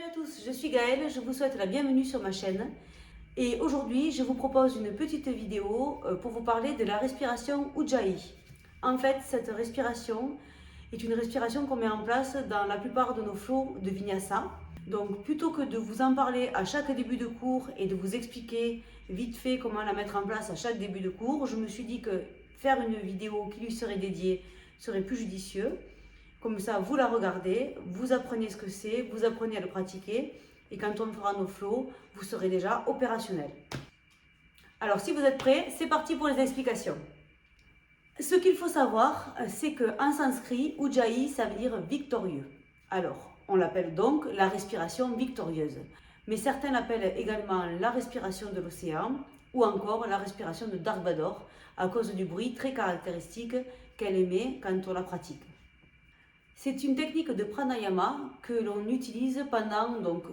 Salut à tous, je suis Gaëlle, je vous souhaite la bienvenue sur ma chaîne et aujourd'hui je vous propose une petite vidéo pour vous parler de la respiration Ujjayi. En fait, cette respiration est une respiration qu'on met en place dans la plupart de nos flows de Vinyasa. Donc plutôt que de vous en parler à chaque début de cours et de vous expliquer vite fait comment la mettre en place à chaque début de cours, je me suis dit que faire une vidéo qui lui serait dédiée serait plus judicieux. Comme ça, vous la regardez, vous apprenez ce que c'est, vous apprenez à le pratiquer et quand on fera nos flows, vous serez déjà opérationnel. Alors, si vous êtes prêts, c'est parti pour les explications. Ce qu'il faut savoir, c'est qu'en sanskrit, Ujjayi, ça veut dire victorieux. Alors, on l'appelle donc la respiration victorieuse. Mais certains l'appellent également la respiration de l'océan ou encore la respiration de Dark Vador à cause du bruit très caractéristique qu'elle émet quand on la pratique. C'est une technique de pranayama que l'on utilise pendant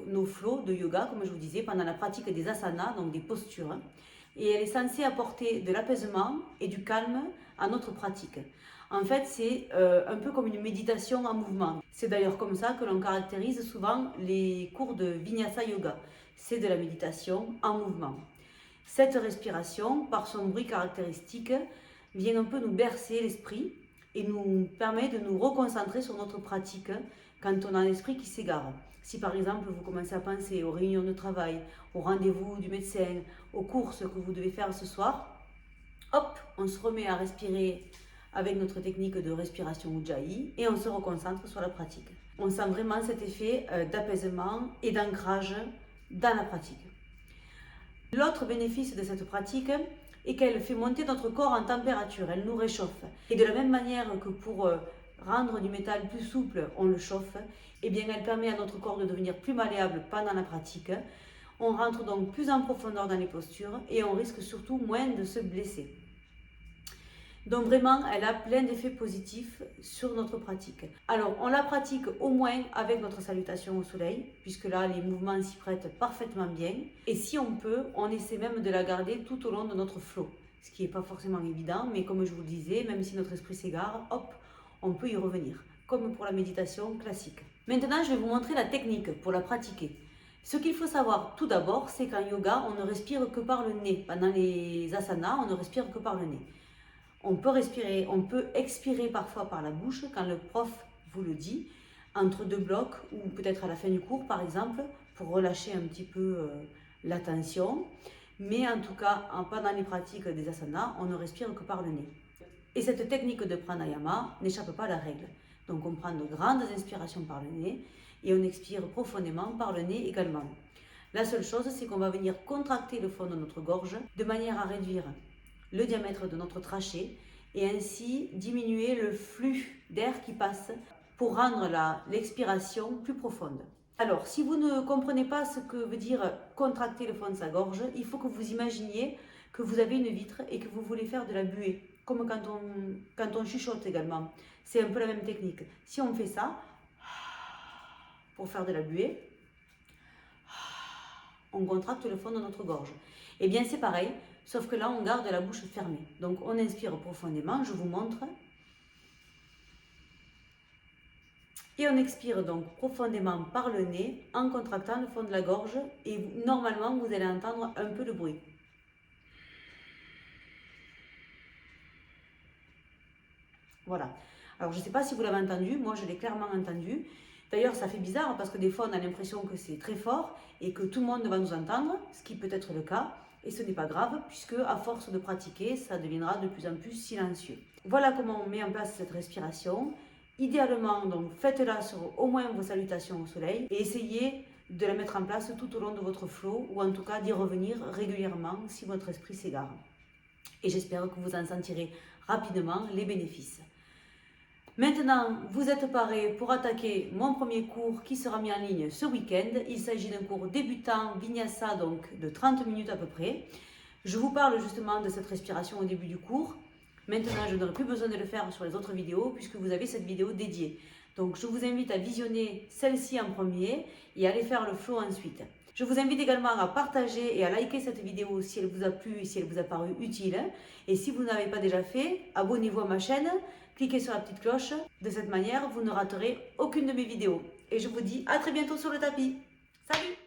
nos flows de yoga, comme je vous disais, pendant la pratique des asanas, donc des postures. Et elle est censée apporter de l'apaisement et du calme à notre pratique. En fait, c'est un peu comme une méditation en mouvement. C'est d'ailleurs comme ça que l'on caractérise souvent les cours de Vinyasa Yoga. C'est de la méditation en mouvement. Cette respiration, par son bruit caractéristique, vient un peu nous bercer l'esprit et nous permet de nous reconcentrer sur notre pratique quand on a un esprit qui s'égare. Si par exemple vous commencez à penser aux réunions de travail, au rendez-vous du médecin, aux courses que vous devez faire ce soir, hop, on se remet à respirer avec notre technique de respiration Ujjayi et on se reconcentre sur la pratique. On sent vraiment cet effet d'apaisement et d'ancrage dans la pratique. L'autre bénéfice de cette pratique est qu'elle fait monter notre corps en température, elle nous réchauffe. Et de la même manière que pour rendre du métal plus souple, on le chauffe, eh bien elle permet à notre corps de devenir plus malléable pendant la pratique. On rentre donc plus en profondeur dans les postures et on risque surtout moins de se blesser. Donc vraiment, elle a plein d'effets positifs sur notre pratique. Alors, on la pratique au moins avec notre salutation au soleil, puisque là, les mouvements s'y prêtent parfaitement bien. Et si on peut, on essaie même de la garder tout au long de notre flow. Ce qui n'est pas forcément évident, mais comme je vous le disais, même si notre esprit s'égare, hop, on peut y revenir, comme pour la méditation classique. Maintenant, je vais vous montrer la technique pour la pratiquer. Ce qu'il faut savoir tout d'abord, c'est qu'en yoga, on ne respire que par le nez. Pendant les asanas, on ne respire que par le nez. On peut respirer, on peut expirer parfois par la bouche quand le prof vous le dit, entre deux blocs ou peut-être à la fin du cours par exemple, pour relâcher un petit peu la tension. Mais en tout cas, pendant les pratiques des asanas, on ne respire que par le nez. Et cette technique de pranayama n'échappe pas à la règle. Donc on prend de grandes inspirations par le nez et on expire profondément par le nez également. La seule chose, c'est qu'on va venir contracter le fond de notre gorge de manière à réduire le diamètre de notre trachée et ainsi diminuer le flux d'air qui passe pour rendre l'expiration plus profonde. Alors, si vous ne comprenez pas ce que veut dire contracter le fond de sa gorge, il faut que vous imaginiez que vous avez une vitre et que vous voulez faire de la buée, comme quand on chuchote également. C'est un peu la même technique. Si on fait ça, pour faire de la buée, on contracte le fond de notre gorge. Et bien c'est pareil, sauf que là on garde la bouche fermée. Donc on inspire profondément, je vous montre. Et on expire donc profondément par le nez en contractant le fond de la gorge et normalement vous allez entendre un peu de bruit. Voilà. Alors je ne sais pas si vous l'avez entendu, moi je l'ai clairement entendu. D'ailleurs ça fait bizarre parce que des fois on a l'impression que c'est très fort et que tout le monde va nous entendre, ce qui peut être le cas. Et ce n'est pas grave puisque à force de pratiquer, ça deviendra de plus en plus silencieux. Voilà comment on met en place cette respiration. Idéalement, donc faites-la sur au moins vos salutations au soleil et essayez de la mettre en place tout au long de votre flow ou en tout cas d'y revenir régulièrement si votre esprit s'égare. Et j'espère que vous en sentirez rapidement les bénéfices. Maintenant, vous êtes parés pour attaquer mon premier cours qui sera mis en ligne ce week-end. Il s'agit d'un cours débutant Vinyasa, donc de 30 minutes à peu près. Je vous parle justement de cette respiration au début du cours. Maintenant, je n'aurai plus besoin de le faire sur les autres vidéos puisque vous avez cette vidéo dédiée. Donc, je vous invite à visionner celle-ci en premier et à aller faire le flow ensuite. Je vous invite également à partager et à liker cette vidéo si elle vous a plu et si elle vous a paru utile. Et si vous n'avez pas déjà fait, abonnez-vous à ma chaîne. Cliquez sur la petite cloche, de cette manière vous ne raterez aucune de mes vidéos. Et je vous dis à très bientôt sur le tapis. Salut!